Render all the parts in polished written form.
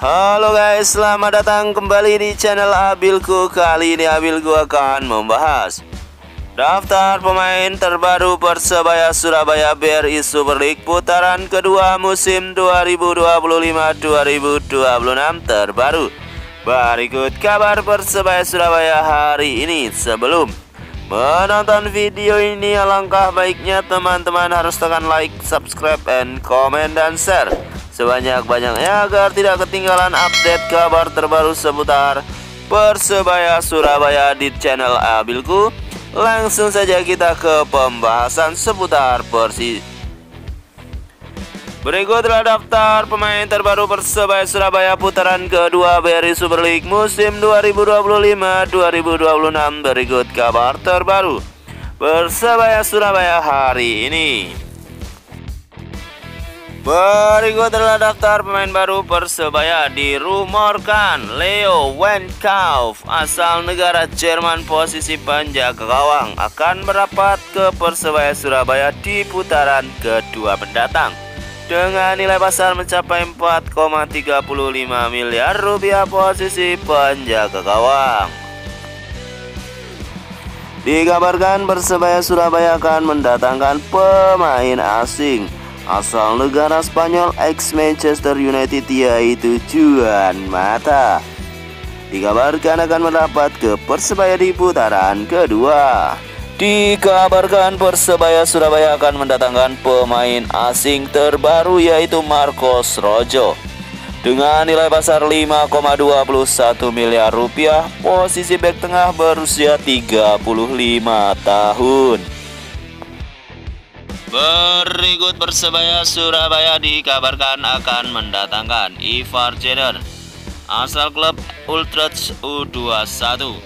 Halo guys, selamat datang kembali di channel Abilku. Kali ini Abilku akan membahas daftar pemain terbaru Persebaya Surabaya BRI Super League putaran kedua musim 2025-2026 terbaru. Berikut kabar Persebaya Surabaya hari ini. Sebelum menonton video ini, alangkah baiknya teman-teman harus tekan like, subscribe, and comment dan share sebanyak-banyaknya agar tidak ketinggalan update kabar terbaru seputar Persebaya Surabaya di channel Abilku. Langsung saja kita ke pembahasan seputar Persi. Berikutlah daftar pemain terbaru Persebaya Surabaya putaran kedua BRI Super League musim 2025-2026. Berikut kabar terbaru Persebaya Surabaya hari ini. Berikut adalah daftar pemain baru Persebaya. Dirumorkan Leo Wenkauf asal negara Jerman posisi penjaga gawang akan merapat ke Persebaya Surabaya di putaran kedua mendatang dengan nilai pasar mencapai 4,35 miliar rupiah posisi penjaga gawang. Dikabarkan Persebaya Surabaya akan mendatangkan pemain asing asal negara Spanyol ex Manchester United, yaitu Juan Mata. Dikabarkan akan merapat ke Persebaya di putaran kedua. Dikabarkan Persebaya Surabaya akan mendatangkan pemain asing terbaru, yaitu Marcos Rojo dengan nilai pasar 5,21 miliar rupiah posisi bek tengah berusia 35 tahun. Berikut Persebaya Surabaya dikabarkan akan mendatangkan Ivar Jenner asal klub Utrecht U21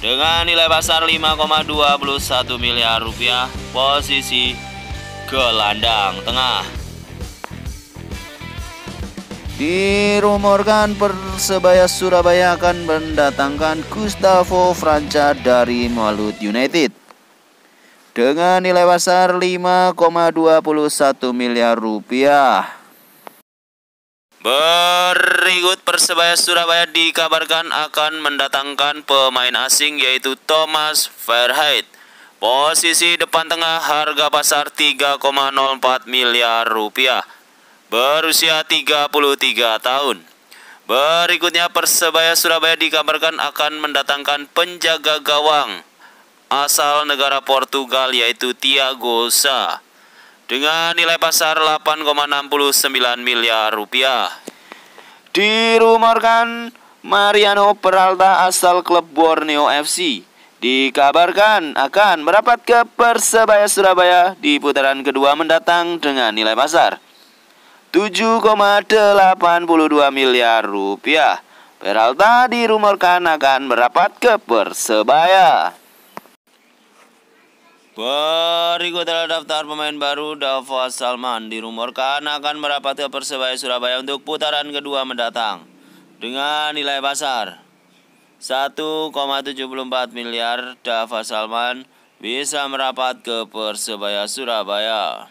dengan nilai pasar 5,21 miliar rupiah posisi gelandang tengah. Dirumorkan Persebaya Surabaya akan mendatangkan Gustavo Franca dari Malut United dengan nilai pasar 5,21 miliar rupiah. Berikut Persebaya Surabaya dikabarkan akan mendatangkan pemain asing, yaitu Thomas Verheid posisi depan tengah, harga pasar 3,04 miliar rupiah berusia 33 tahun. Berikutnya Persebaya Surabaya dikabarkan akan mendatangkan penjaga gawang asal negara Portugal, yaitu Thiago Sa dengan nilai pasar 8,69 miliar rupiah. Dirumorkan Mariano Peralta asal klub Borneo FC dikabarkan akan merapat ke Persebaya Surabaya di putaran kedua mendatang dengan nilai pasar 7,82 miliar rupiah. Peralta dirumorkan akan merapat ke Persebaya. Berikut adalah daftar pemain baru. Dava Salman dirumorkan akan merapat ke Persebaya Surabaya untuk putaran kedua mendatang dengan nilai pasar 1,74 miliar. Dava Salman bisa merapat ke Persebaya Surabaya.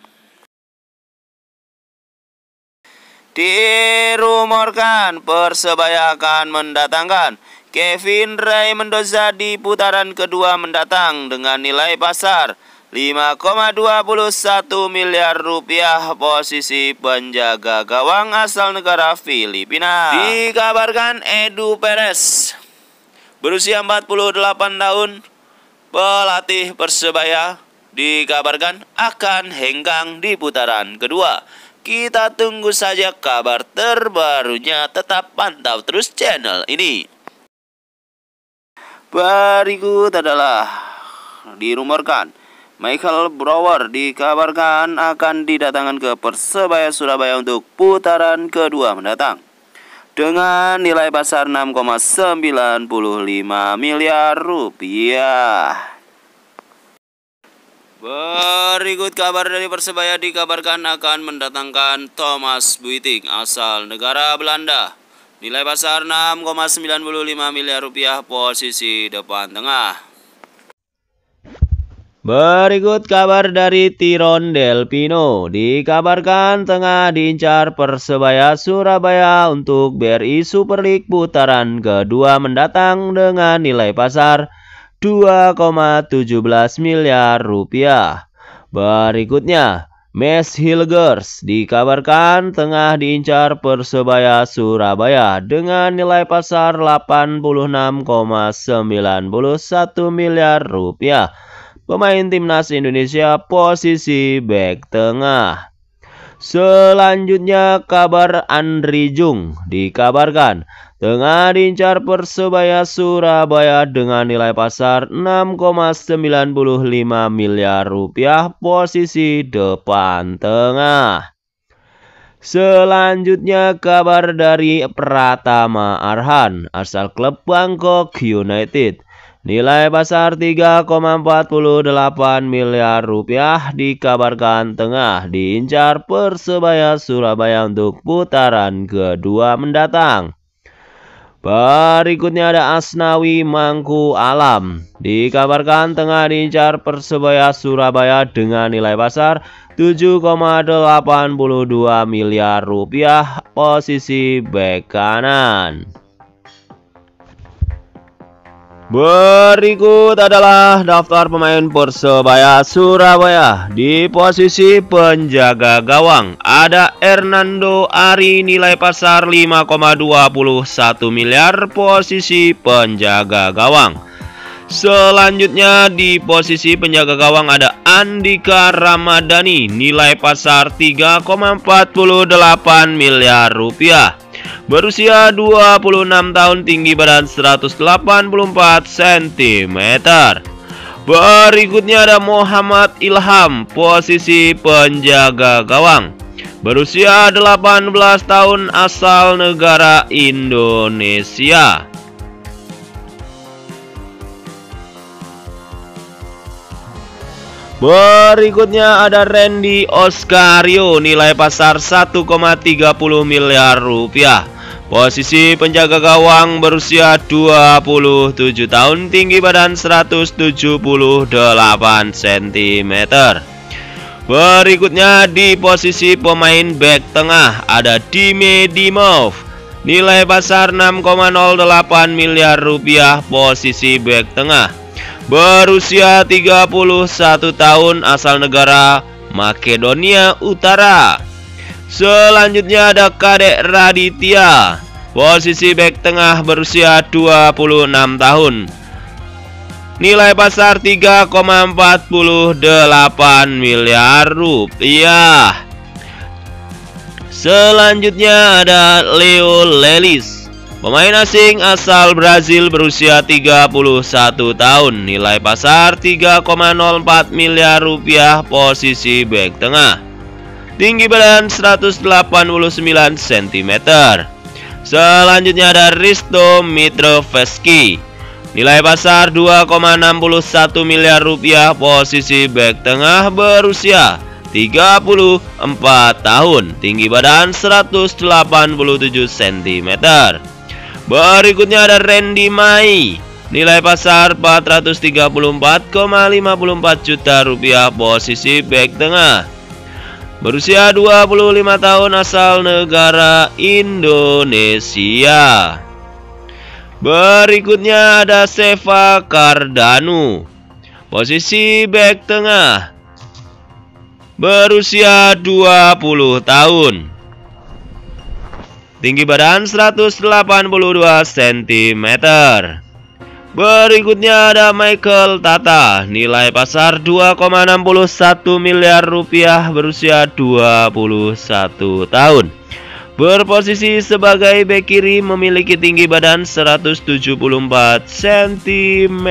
Dirumorkan Persebaya akan mendatangkan Kevin Ray Mendoza di putaran kedua mendatang dengan nilai pasar 5,21 miliar rupiah posisi penjaga gawang asal negara Filipina. Dikabarkan Edu Perez berusia 48 tahun, pelatih Persebaya, dikabarkan akan hengkang di putaran kedua. Kita tunggu saja kabar terbarunya, tetap pantau terus channel ini. Berikut adalah dirumorkan Michael Brower dikabarkan akan didatangkan ke Persebaya Surabaya untuk putaran kedua mendatang dengan nilai pasar 6,95 miliar rupiah. Berikut kabar dari Persebaya dikabarkan akan mendatangkan Thomas Buiting asal negara Belanda. Nilai pasar 6,95 miliar rupiah posisi depan tengah. Berikut kabar dari Tirondel Pino. Dikabarkan tengah diincar Persebaya Surabaya untuk BRI Super League putaran kedua mendatang dengan nilai pasar 2,17 miliar rupiah. Berikutnya, Mes Hilgers dikabarkan tengah diincar Persebaya Surabaya dengan nilai pasar 86,91 miliar rupiah. Pemain timnas Indonesia posisi bek tengah. Selanjutnya kabar Andri Jung dikabarkan tengah diincar Persebaya Surabaya dengan nilai pasar 6,95 miliar rupiah posisi depan tengah. Selanjutnya kabar dari Pratama Arhan asal klub Bangkok United. Nilai pasar 3,48 miliar rupiah dikabarkan tengah diincar Persebaya Surabaya untuk putaran kedua mendatang. Berikutnya ada Asnawi Mangku Alam. Dikabarkan tengah diincar Persebaya Surabaya dengan nilai pasar 7,82 miliar rupiah posisi bek kanan. Berikut adalah daftar pemain Persebaya Surabaya. Di posisi penjaga gawang ada Hernando Ari nilai pasar 5,21 miliar posisi penjaga gawang. Selanjutnya di posisi penjaga gawang ada Andika Ramadhani nilai pasar 3,48 miliar rupiah. Berusia 26 tahun, tinggi badan 184 cm. Berikutnya ada Muhammad Ilham, posisi penjaga gawang. Berusia 18 tahun, asal negara Indonesia. Berikutnya ada Randy Oscario, nilai pasar 1,30 miliar rupiah. Posisi penjaga gawang, berusia 27 tahun, tinggi badan 178 cm. Berikutnya di posisi pemain bek tengah ada Dime Dimov, nilai pasar 6,08 miliar rupiah posisi bek tengah. Berusia 31 tahun, asal negara Makedonia Utara. Selanjutnya ada Kadek Raditya, posisi bek tengah, berusia 26 tahun. Nilai pasar 3,48 miliar rupiah. Selanjutnya ada Leo Lelis, pemain asing asal Brazil, berusia 31 tahun. Nilai pasar 3,04 miliar rupiah posisi bek tengah. Tinggi badan 189 cm. Selanjutnya ada Risto Mitroveski, nilai pasar 2,61 miliar rupiah posisi bek tengah, berusia 34 tahun. Tinggi badan 187 cm. Berikutnya ada Randy Mai, nilai pasar 434,54 juta rupiah posisi bek tengah. Berusia 25 tahun, asal negara Indonesia. Berikutnya ada Seva Cardano, posisi bek tengah, berusia 20 tahun. Tinggi badan 182 cm. Berikutnya ada Michael Tata, nilai pasar 2,61 miliar rupiah, berusia 21 tahun. Berposisi sebagai bek kiri, memiliki tinggi badan 174 cm.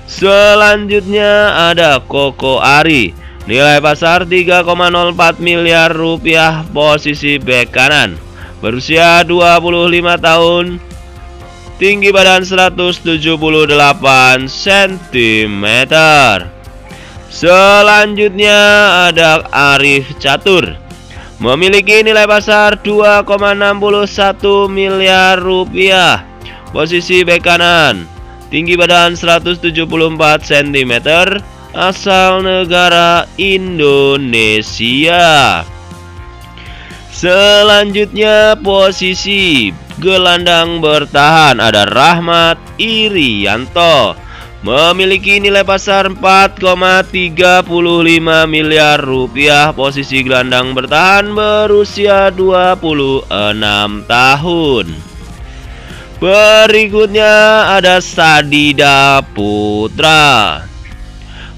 Selanjutnya ada Koko Ari, nilai pasar 3,04 miliar rupiah posisi bek kanan. Berusia 25 tahun, tinggi badan 178 cm. Selanjutnya ada Arif Catur, memiliki nilai pasar 2,61 miliar rupiah, posisi bek kanan. tinggi badan 174 cm, asal negara Indonesia. Selanjutnya posisi gelandang bertahan ada Rahmat Irianto, memiliki nilai pasar 4,35 miliar rupiah. Posisi gelandang bertahan, berusia 26 tahun. Berikutnya ada Sadida Putra,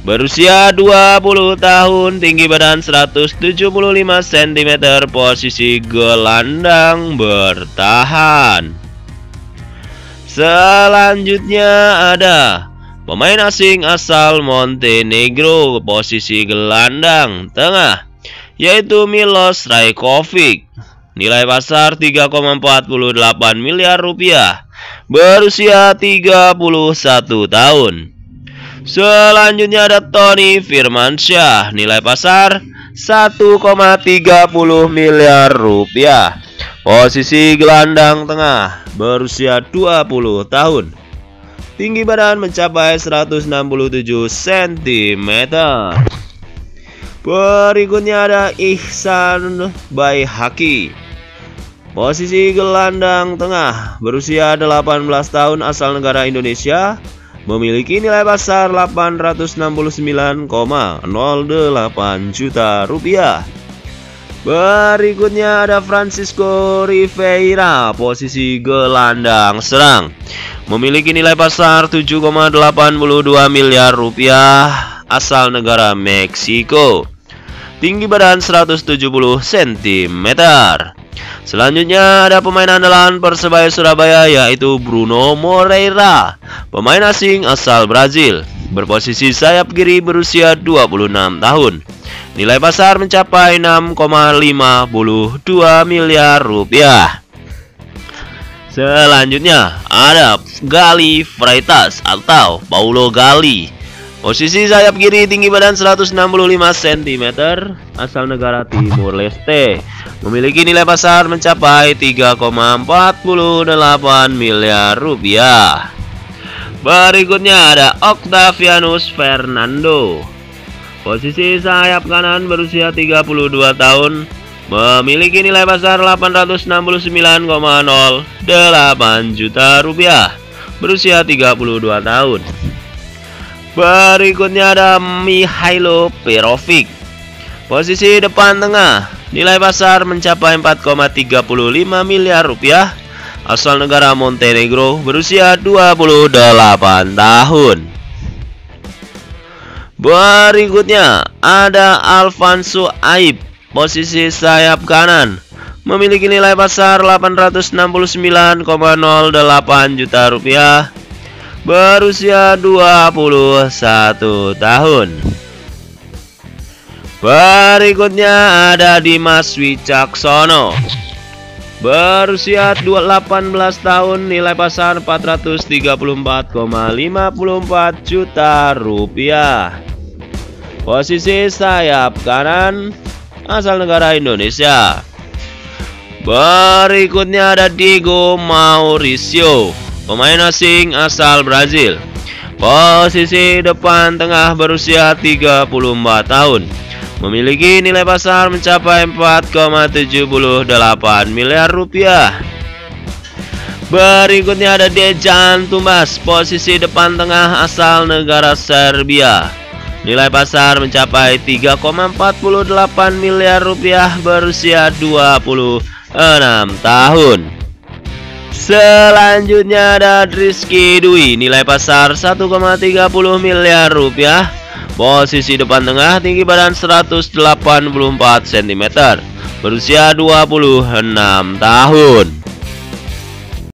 berusia 20 tahun, tinggi badan 175 cm, posisi gelandang bertahan. Selanjutnya ada pemain asing asal Montenegro, posisi gelandang tengah, yaitu Milos Rajkovic, nilai pasar 3,48 miliar rupiah, berusia 31 tahun. Selanjutnya ada Tony Firmansyah, nilai pasar 1,30 miliar rupiah, posisi gelandang tengah, berusia 20 tahun. Tinggi badan mencapai 167 cm. Berikutnya ada Ihsan Baihaqi, posisi gelandang tengah, berusia 18 tahun, asal negara Indonesia, memiliki nilai pasar 869,08 juta rupiah. Berikutnya ada Francisco Rivera, posisi gelandang serang, memiliki nilai pasar 7,82 miliar rupiah, asal negara Meksiko, tinggi badan 170 cm. Selanjutnya ada pemain andalan Persebaya Surabaya, yaitu Bruno Moreira, pemain asing asal Brazil, berposisi sayap kiri, berusia 26 tahun. Nilai pasar mencapai 6,52 miliar rupiah. Selanjutnya ada Gali Freitas atau Paulo Gali, posisi sayap kiri, tinggi badan 165 cm, asal negara Timur Leste, memiliki nilai pasar mencapai 3,48 miliar rupiah. Berikutnya ada Octavianus Fernando, posisi sayap kanan, berusia 32 tahun, memiliki nilai pasar 869,08 juta rupiah, berusia 32 tahun. Berikutnya ada Mihailo Perovic, posisi depan tengah, nilai pasar mencapai 4,35 miliar rupiah, asal negara Montenegro, berusia 28 tahun. Berikutnya ada Alfonso Aib, posisi sayap kanan, memiliki nilai pasar 869,08 juta rupiah, berusia 21 tahun. Berikutnya ada Dimas Wicaksono, berusia 18 tahun, nilai pasar 434,54 juta rupiah, posisi sayap kanan, asal negara Indonesia. Berikutnya ada Diego Mauricio, pemain asing asal Brazil, posisi depan tengah, berusia 34 tahun, memiliki nilai pasar mencapai 4,78 miliar rupiah. Berikutnya ada Dejan Tumbas, posisi depan tengah, asal negara Serbia, nilai pasar mencapai 3,48 miliar rupiah, berusia 26 tahun. Selanjutnya ada Rizky Dwi, nilai pasar 1,30 miliar rupiah, posisi depan tengah, tinggi badan 184 cm, berusia 26 tahun.